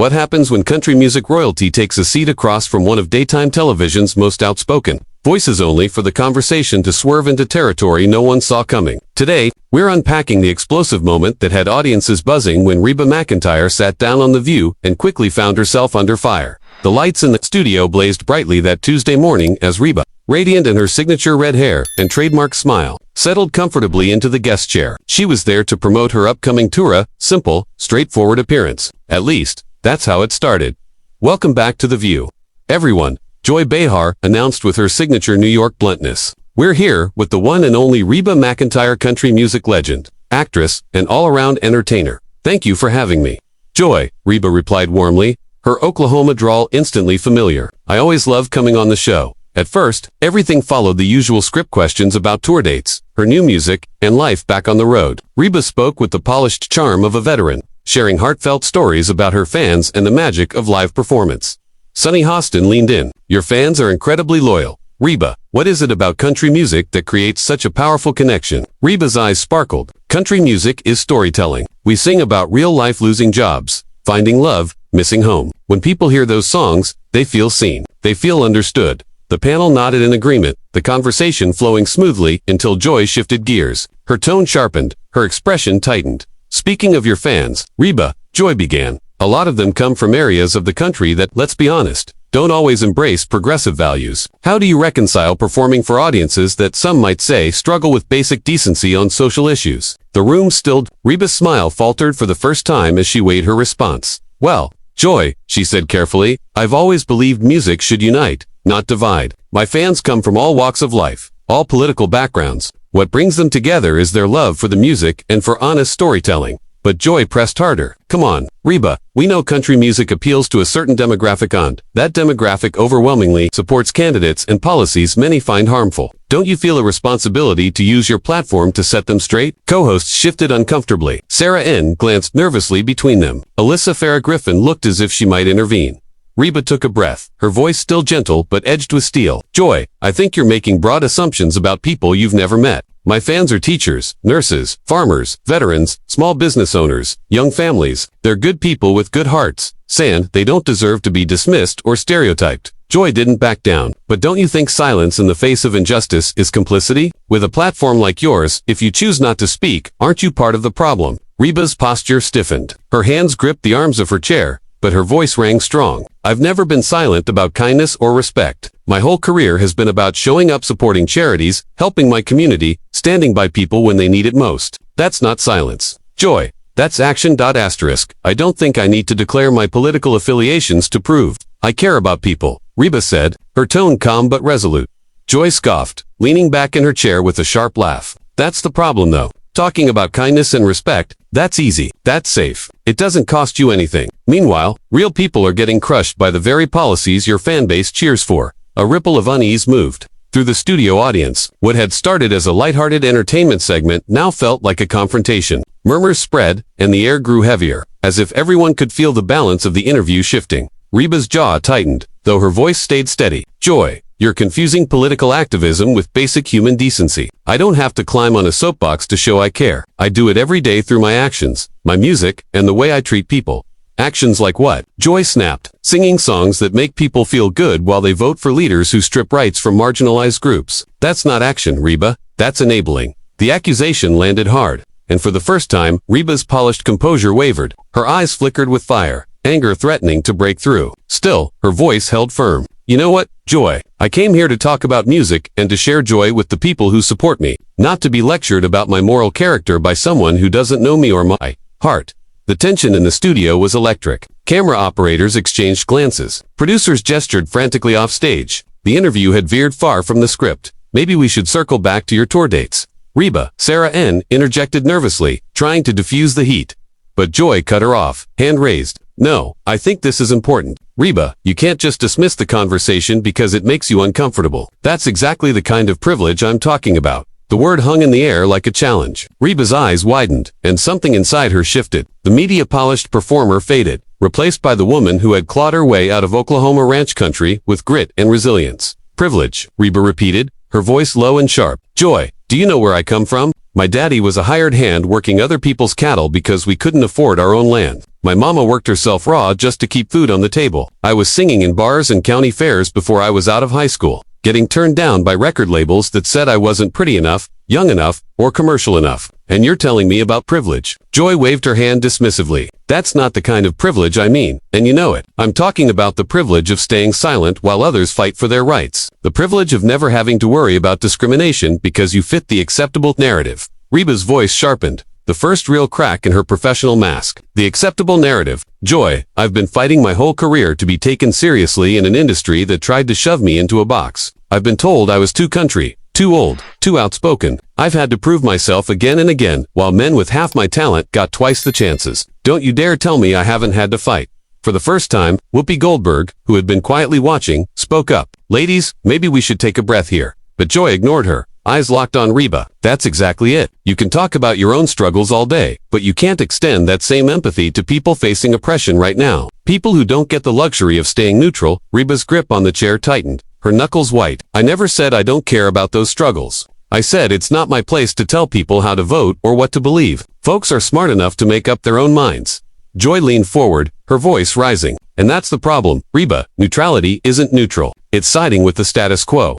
What happens when country music royalty takes a seat across from one of daytime television's most outspoken voices, only for the conversation to swerve into territory no one saw coming? Today, we're unpacking the explosive moment that had audiences buzzing when Reba McEntire sat down on The View and quickly found herself under fire. The lights in the studio blazed brightly that Tuesday morning as Reba, radiant in her signature red hair and trademark smile, settled comfortably into the guest chair. She was there to promote her upcoming tour, simple, straightforward appearance. At least, that's how it started. "Welcome back to The View, everyone," Joy Behar announced with her signature New York bluntness. "We're here with the one and only Reba McEntire, country music legend, actress, and all-around entertainer. Thank you for having me." "Joy," Reba replied warmly, her Oklahoma drawl instantly familiar. "I always love coming on the show." At first, everything followed the usual script questions about tour dates, her new music, and life back on the road. Reba spoke with the polished charm of a veteran, sharing heartfelt stories about her fans and the magic of live performance. Sonny Hostin leaned in. "Your fans are incredibly loyal. Reba, what is it about country music that creates such a powerful connection?" Reba's eyes sparkled. "Country music is storytelling. We sing about real life, losing jobs, finding love, missing home. When people hear those songs, they feel seen. They feel understood." The panel nodded in agreement, the conversation flowing smoothly until Joy shifted gears. Her tone sharpened, her expression tightened. "Speaking of your fans, Reba," Joy began, "a lot of them come from areas of the country that, let's be honest, don't always embrace progressive values. How do you reconcile performing for audiences that some might say struggle with basic decency on social issues?" The room stilled. Reba's smile faltered for the first time as she weighed her response. "Well, Joy," she said carefully, "I've always believed music should unite, not divide. My fans come from all walks of life, all political backgrounds. What brings them together is their love for the music and for honest storytelling." But Joy pressed harder. "Come on, Reba, we know country music appeals to a certain demographic, and that demographic overwhelmingly supports candidates and policies many find harmful. Don't you feel a responsibility to use your platform to set them straight?" Co-hosts shifted uncomfortably. Sarah N. glanced nervously between them. Alyssa Farrah Griffin looked as if she might intervene. Reba took a breath, her voice still gentle but edged with steel. "Joy, I think you're making broad assumptions about people you've never met. My fans are teachers, nurses, farmers, veterans, small business owners, young families. They're good people with good hearts. And they don't deserve to be dismissed or stereotyped." Joy didn't back down. "But don't you think silence in the face of injustice is complicity? With a platform like yours, if you choose not to speak, aren't you part of the problem?" Reba's posture stiffened. Her hands gripped the arms of her chair, but her voice rang strong. "I've never been silent about kindness or respect. My whole career has been about showing up, supporting charities, helping my community, standing by people when they need it most. That's not silence, Joy. That's action. I don't think I need to declare my political affiliations to prove I care about people," Reba said, her tone calm but resolute. Joy scoffed, leaning back in her chair with a sharp laugh. "That's the problem though. Talking about kindness and respect, that's easy, that's safe. It doesn't cost you anything. Meanwhile, real people are getting crushed by the very policies your fanbase cheers for." A ripple of unease moved through the studio audience. What had started as a lighthearted entertainment segment now felt like a confrontation. Murmurs spread, and the air grew heavier, as if everyone could feel the balance of the interview shifting. Reba's jaw tightened, though her voice stayed steady. "Joy, you're confusing political activism with basic human decency. I don't have to climb on a soapbox to show I care. I do it every day through my actions, my music, and the way I treat people." "Actions like what?" Joy snapped. "Singing songs that make people feel good while they vote for leaders who strip rights from marginalized groups. That's not action, Reba. That's enabling." The accusation landed hard, and for the first time, Reba's polished composure wavered. Her eyes flickered with fire, anger threatening to break through. Still, her voice held firm. "You know what, Joy? I came here to talk about music and to share joy with the people who support me, not to be lectured about my moral character by someone who doesn't know me or my heart." The tension in the studio was electric. Camera operators exchanged glances. Producers gestured frantically off stage. The interview had veered far from the script. "Maybe we should circle back to your tour dates." Reba, Sarah N. interjected nervously, trying to diffuse the heat. But Joy cut her off, hand raised. "No, I think this is important. Reba, you can't just dismiss the conversation because it makes you uncomfortable. That's exactly the kind of privilege I'm talking about." The word hung in the air like a challenge. Reba's eyes widened, and something inside her shifted. The media-polished performer faded, replaced by the woman who had clawed her way out of Oklahoma ranch country with grit and resilience. "Privilege," Reba repeated, her voice low and sharp. "Joy, do you know where I come from? My daddy was a hired hand working other people's cattle because we couldn't afford our own land. My mama worked herself raw just to keep food on the table. I was singing in bars and county fairs before I was out of high school, getting turned down by record labels that said I wasn't pretty enough, young enough, or commercial enough. And you're telling me about privilege? Joy waved her hand dismissively. That's not the kind of privilege I mean, and you know it. I'm talking about the privilege of staying silent while others fight for their rights. The privilege of never having to worry about discrimination because you fit the acceptable narrative. Reba's voice sharpened, the first real crack in her professional mask. The acceptable narrative. Joy, I've been fighting my whole career to be taken seriously in an industry that tried to shove me into a box. I've been told I was too country, too old, too outspoken. I've had to prove myself again and again, while men with half my talent got twice the chances. Don't you dare tell me I haven't had to fight. For the first time, Whoopi Goldberg, who had been quietly watching, spoke up. Ladies, maybe we should take a breath here. But Joy ignored her, eyes locked on Reba. That's exactly it. You can talk about your own struggles all day, but you can't extend that same empathy to people facing oppression right now. People who don't get the luxury of staying neutral. Reba's grip on the chair tightened, her knuckles white. I never said I don't care about those struggles. I said it's not my place to tell people how to vote or what to believe. Folks are smart enough to make up their own minds. Joy leaned forward, her voice rising. And that's the problem, Reba. Neutrality isn't neutral. It's siding with the status quo.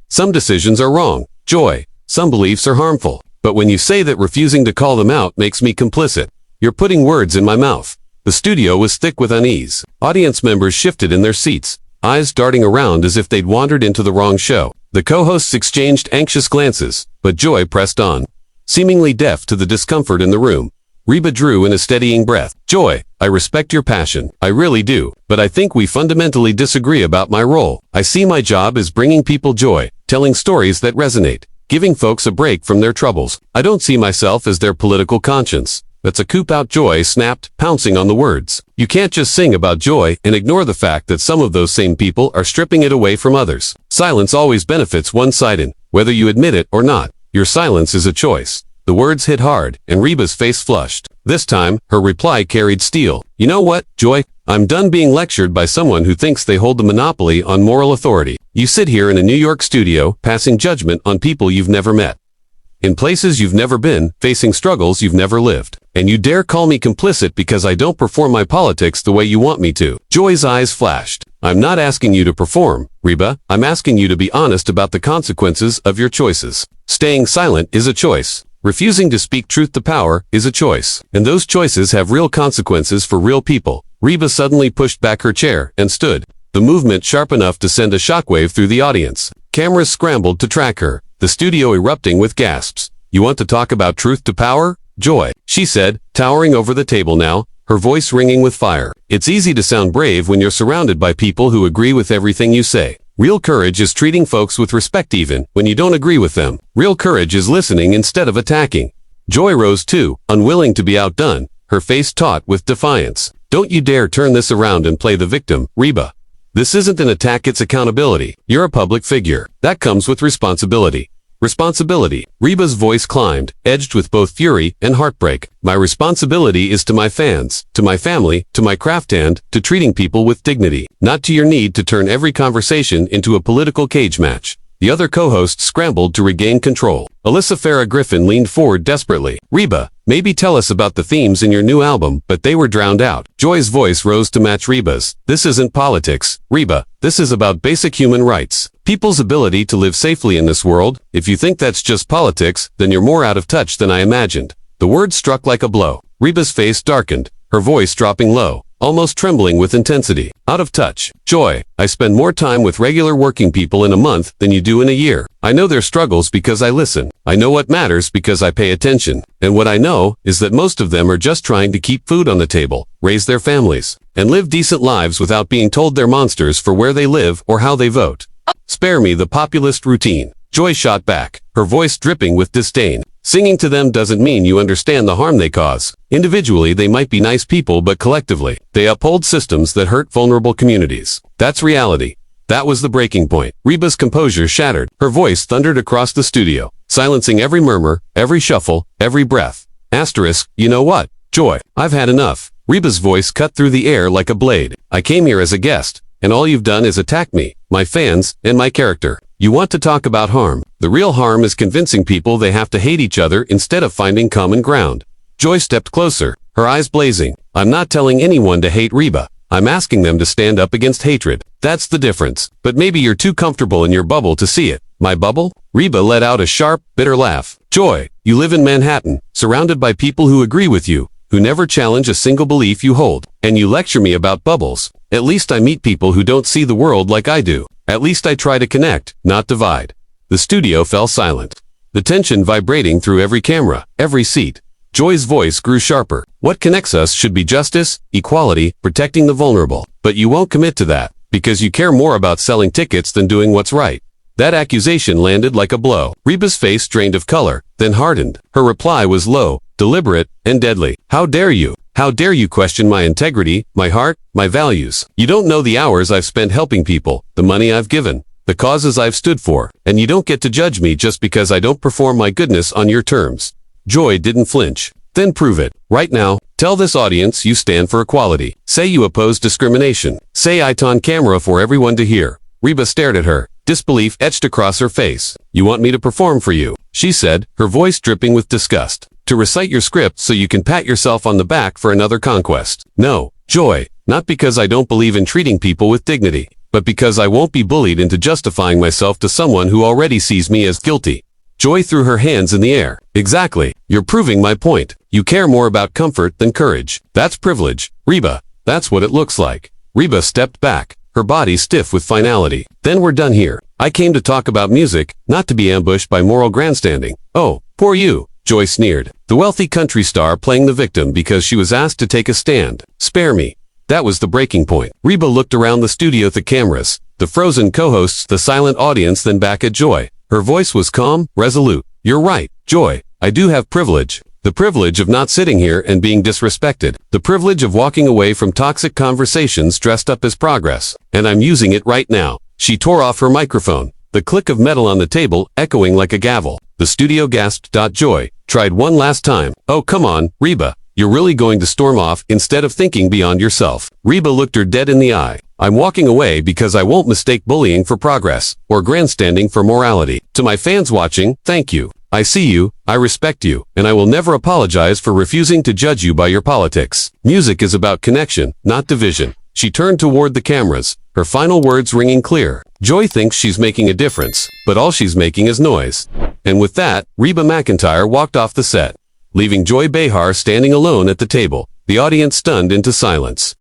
Some decisions are wrong, Joy. Some beliefs are harmful. But when you say that refusing to call them out makes me complicit, you're putting words in my mouth. The studio was thick with unease. Audience members shifted in their seats, eyes darting around as if they'd wandered into the wrong show. The co-hosts exchanged anxious glances, but Joy pressed on, seemingly deaf to the discomfort in the room. Reba drew in a steadying breath. Joy, I respect your passion. I really do. But I think we fundamentally disagree about my role. I see my job as bringing people joy, telling stories that resonate, giving folks a break from their troubles. I don't see myself as their political conscience. That's a coup out. Joy snapped, pouncing on the words. You can't just sing about joy and ignore the fact that some of those same people are stripping it away from others. Silence always benefits one side, and whether you admit it or not, your silence is a choice. The words hit hard, and Reba's face flushed. This time, her reply carried steel. You know what, Joy? I'm done being lectured by someone who thinks they hold the monopoly on moral authority. You sit here in a New York studio, passing judgment on people you've never met, in places you've never been, facing struggles you've never lived. And you dare call me complicit because I don't perform my politics the way you want me to. Joy's eyes flashed. I'm not asking you to perform, Reba. I'm asking you to be honest about the consequences of your choices. Staying silent is a choice. Refusing to speak truth to power is a choice. And those choices have real consequences for real people. Reba suddenly pushed back her chair and stood, the movement sharp enough to send a shockwave through the audience. Cameras scrambled to track her, the studio erupting with gasps. You want to talk about truth to power? Joy, she said, towering over the table now, her voice ringing with fire. It's easy to sound brave when you're surrounded by people who agree with everything you say. Real courage is treating folks with respect even when you don't agree with them. Real courage is listening instead of attacking. Joy rose too, unwilling to be outdone, her face taut with defiance. Don't you dare turn this around and play the victim, Reba. This isn't an attack, it's accountability. You're a public figure. That comes with responsibility. Responsibility. Reba's voice climbed, edged with both fury and heartbreak. My responsibility is to my fans, to my family, to my craft, and to treating people with dignity, not to your need to turn every conversation into a political cage match. The other co-hosts scrambled to regain control. Alyssa Farah Griffin leaned forward desperately. Reba, maybe tell us about the themes in your new album, but they were drowned out. Joy's voice rose to match Reba's. This isn't politics, Reba. This is about basic human rights. People's ability to live safely in this world. If you think that's just politics, then you're more out of touch than I imagined. The words struck like a blow. Reba's face darkened, her voice dropping low, almost trembling with intensity. Out of touch. Joy, I spend more time with regular working people in a month than you do in a year. I know their struggles because I listen. I know what matters because I pay attention. And what I know is that most of them are just trying to keep food on the table, raise their families, and live decent lives without being told they're monsters for where they live or how they vote. Spare me the populist routine. Joy shot back, her voice dripping with disdain. Singing to them doesn't mean you understand the harm they cause. Individually, they might be nice people, but collectively, they uphold systems that hurt vulnerable communities. That's reality. That was the breaking point. Reba's composure shattered. Her voice thundered across the studio, silencing every murmur, every shuffle, every breath. Asterisk, you know what, Joy? I've had enough. Reba's voice cut through the air like a blade. I came here as a guest, and all you've done is attack me, my fans, and my character. You want to talk about harm. The real harm is convincing people they have to hate each other instead of finding common ground. Joy stepped closer, her eyes blazing. I'm not telling anyone to hate Reba. I'm asking them to stand up against hatred. That's the difference. But maybe you're too comfortable in your bubble to see it. My bubble? Reba let out a sharp, bitter laugh. Joy, you live in Manhattan, surrounded by people who agree with you, who never challenge a single belief you hold. And you lecture me about bubbles. At least I meet people who don't see the world like I do. At least I try to connect, not divide. The studio fell silent. The tension vibrating through every camera, every seat. Joy's voice grew sharper. What connects us should be justice, equality, protecting the vulnerable. But you won't commit to that, because you care more about selling tickets than doing what's right. That accusation landed like a blow. Reba's face drained of color, then hardened. Her reply was low, deliberate, and deadly. How dare you? How dare you question my integrity, my heart, my values? You don't know the hours I've spent helping people, the money I've given, the causes I've stood for, and you don't get to judge me just because I don't perform my goodness on your terms. Joy didn't flinch. Then prove it. Right now, tell this audience you stand for equality. Say you oppose discrimination. Say it on camera for everyone to hear. Reba stared at her, disbelief etched across her face. You want me to perform for you, she said, her voice dripping with disgust. To recite your script so you can pat yourself on the back for another conquest. No, Joy, not because I don't believe in treating people with dignity, but because I won't be bullied into justifying myself to someone who already sees me as guilty. Joy threw her hands in the air. Exactly. You're proving my point. You care more about comfort than courage. That's privilege. Reba, that's what it looks like. Reba stepped back, her body stiff with finality. Then we're done here. I came to talk about music, not to be ambushed by moral grandstanding. Oh, poor you, Joy sneered. The wealthy country star playing the victim because she was asked to take a stand. Spare me. That was the breaking point. Reba looked around the studio at the cameras, the frozen co-hosts, the silent audience, then back at Joy. Her voice was calm, resolute. You're right, Joy. I do have privilege. The privilege of not sitting here and being disrespected. The privilege of walking away from toxic conversations dressed up as progress. And I'm using it right now. She tore off her microphone, the click of metal on the table echoing like a gavel. The studio gasped. Joy tried one last time. Oh, come on, Reba. You're really going to storm off instead of thinking beyond yourself. Reba looked her dead in the eye. I'm walking away because I won't mistake bullying for progress, or grandstanding for morality. To my fans watching, thank you. I see you, I respect you, and I will never apologize for refusing to judge you by your politics. Music is about connection, not division. She turned toward the cameras, her final words ringing clear. Joy thinks she's making a difference, but all she's making is noise. And with that, Reba McEntire walked off the set, leaving Joy Behar standing alone at the table, the audience stunned into silence.